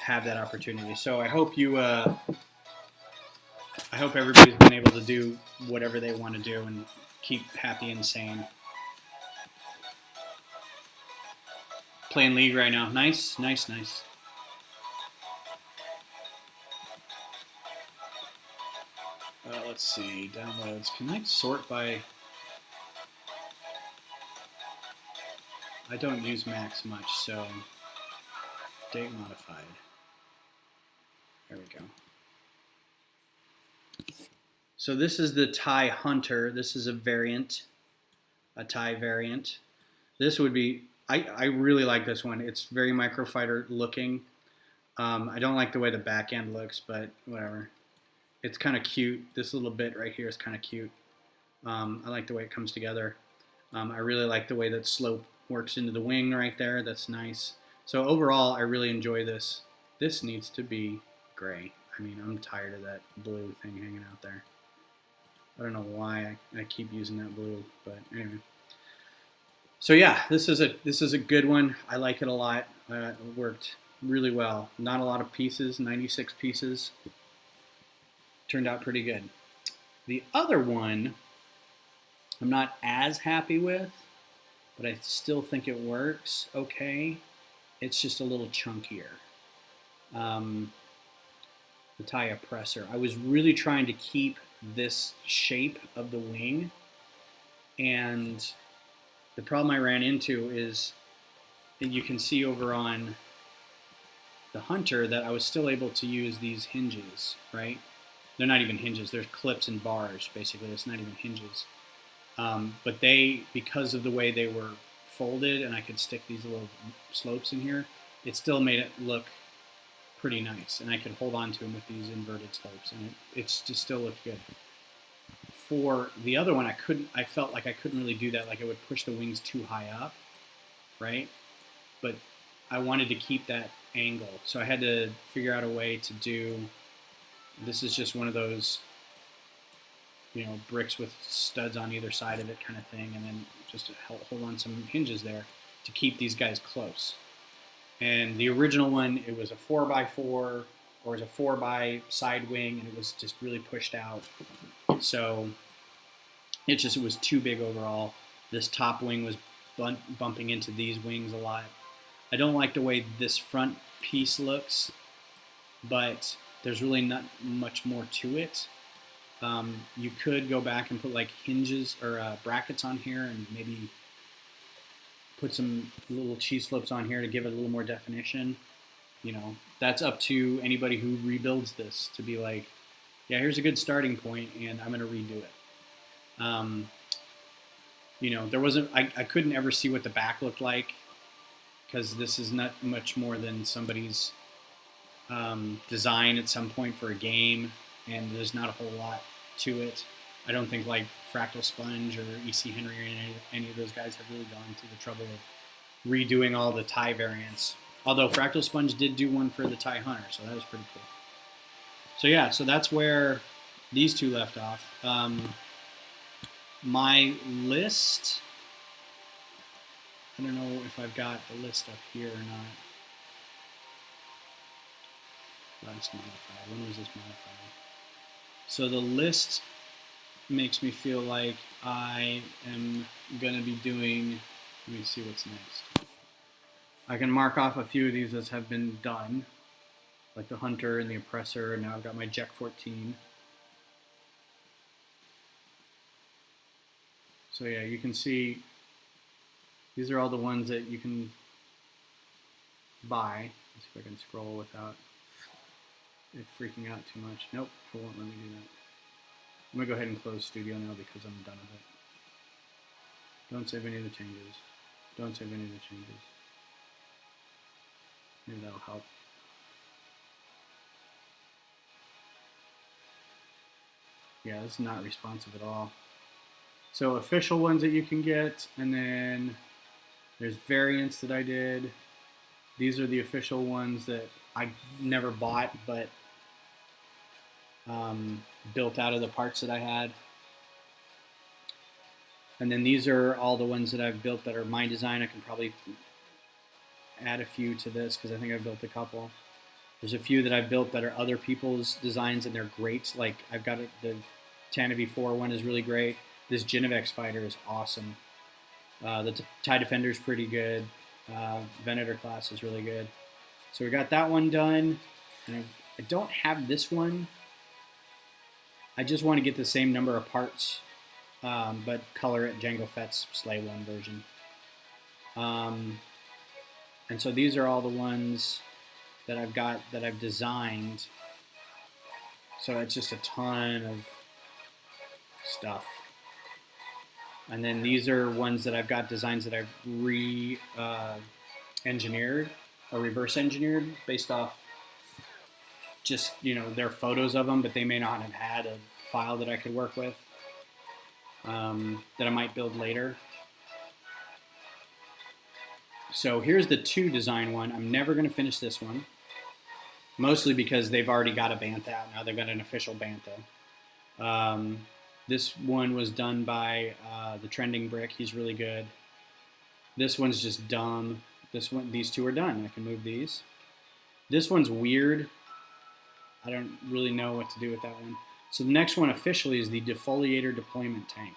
have that opportunity. So I hope I hope everybody's been able to do whatever they want to do and keep happy and sane. Playing League right now. Nice, nice, nice. Let's see, downloads. Can I sort by... I don't use Macs much, so date modified. There we go. So this is the Thai Hunter. This is a variant, a Thai variant. This would be, I really like this one. It's very microfighter looking. I don't like the way the back end looks, but whatever. It's kind of cute. This little bit right here is kind of cute. I like the way it comes together. I really like the way that slope works into the wing right there. That's nice. So overall, I really enjoy this. This needs to be gray. I mean, I'm tired of that blue thing hanging out there. I don't know why I keep using that blue, but anyway. So yeah, this is a good one. I like it a lot. It worked really well. Not a lot of pieces, 96 pieces. Turned out pretty good. The other one, I'm not as happy with, but I still think it works okay. It's just a little chunkier. The Thai oppressor. I was really trying to keep this shape of the wing, and the problem I ran into is, and you can see over on the Hunter that I was still able to use these hinges, right? They're not even hinges, they're clips and bars, basically. It's not even hinges. But they, because of the way they were folded and I could stick these little slopes in here, it still made it look pretty nice. And I could hold on to them with these inverted slopes, and it's just still looked good. For the other one, I felt like I couldn't really do that. Like, it would push the wings too high up, right? But I wanted to keep that angle. So I had to figure out a way to do, this is just one of those, you know, bricks with studs on either side of it kind of thing, and then just to hold on some hinges there to keep these guys close. And the original one, it was a 4x4, or it was a 4x side wing, and it was just really pushed out. So it was too big overall. This top wing was bumping into these wings a lot. I don't like the way this front piece looks, but there's really not much more to it. You could go back and put like hinges or brackets on here, and maybe put some little cheese slopes on here to give it a little more definition. That's up to anybody who rebuilds this to be like, yeah, here's a good starting point, and I'm going to redo it. There wasn't, I couldn't ever see what the back looked like because this is not much more than somebody's design at some point for a game, and there's not a whole lot to it. I don't think like Fractal Sponge or EC Henry or any of those guys have really gone through the trouble of redoing all the TIE variants. Although Fractal Sponge did do one for the TIE Hunter, so that was pretty cool. So yeah, so that's where these two left off. My list, I don't know if I've got a list up here or not. Last modified. When was this modified? So the list makes me feel like I am going to be doing, let me see what's next. I can mark off a few of these as have been done, like the Hunter and the Oppressor, and now I've got my Jack 14. So yeah, you can see these are all the ones that you can buy. Let's see if I can scroll without it freaking out too much. Nope, it won't let me do that. I'm going to go ahead and close Studio now because I'm done with it. Don't save any of the changes. Don't save any of the changes. Maybe that'll help. Yeah, this is not responsive at all. So official ones that you can get, and then there's variants that I did. These are the official ones that I never bought, but built out of the parts that I had. And then these are all the ones that I've built that are my design. I can probably add a few to this because I think I've built a couple. There's a few that I've built that are other people's designs and they're great. Like I've got the Tana V4 one is really great. This Genevex fighter is awesome. The TIE Defender is pretty good. Venator class is really good. So we got that one done. And I don't have this one. I just want to get the same number of parts, but color it Jango Fett's Slay 1 version. And so these are all the ones that I've got that I've designed. So it's just a ton of stuff. And then these are ones that I've got designs that I've engineered or reverse engineered based off just, their photos of them, but they may not have had a file that I could work with that I might build later. So here's the 2 design one. I'm never going to finish this one, mostly because they've already got a Bantha out now. They've got an official Bantha. This one was done by the Trending Brick. He's really good. This one's just dumb. These 2 are done. I can move these. This one's weird. I don't really know what to do with that one. So the next one officially is the Defoliator Deployment Tank.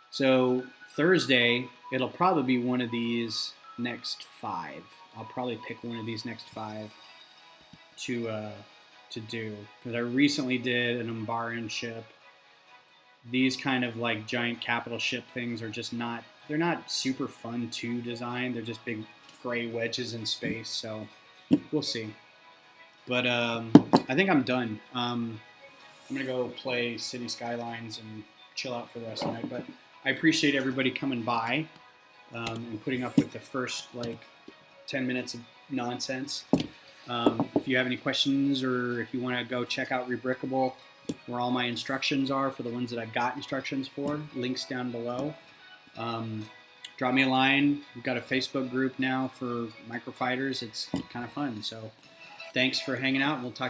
So Thursday, it'll probably be one of these next 5. I'll probably pick one of these next 5 to do. Because I recently did an Umbaran ship. These kind of like giant capital ship things are just not, they're not super fun to design. They're just big gray wedges in space. So we'll see. But I think I'm done. I'm going to go play City Skylines and chill out for the rest of the night. But I appreciate everybody coming by and putting up with the first 10 minutes of nonsense. If you have any questions or if you want to go check out Rebrickable, where all my instructions are for the ones that I've got instructions for, links down below. Drop me a line. We've got a Facebook group now for microfighters. It's kind of fun. So thanks for hanging out. We'll talk to you.